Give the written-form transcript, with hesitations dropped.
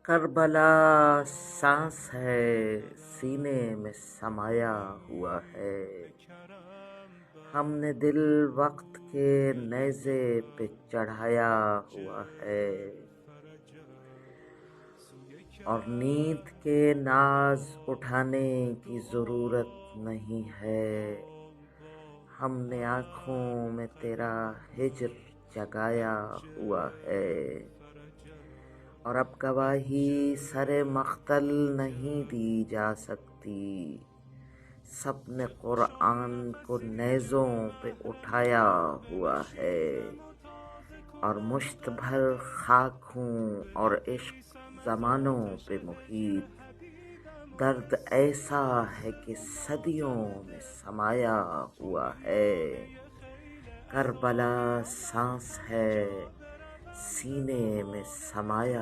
کربلا سانس ہے سینے میں سمایا ہوا ہے، ہم نے دل وقت کے نیزے پہ چڑھایا ہوا ہے، اور نیند کے ناز اٹھانے کی ضرورت نہیں ہے، ہم نے آنکھوں میں تیرا ہجر جگایا ہوا ہے، اور اب گواہی سر مقتل نہیں دی جا سکتی، سب نے قرآن کو نیزوں پہ اٹھایا ہوا ہے، اور مشت بھر خاک ہوں اور عشق زمانوں پہ محیط، درد ایسا ہے کہ صدیوں میں سمایا ہوا ہے، کربلا سانس ہے سینے میں سمایا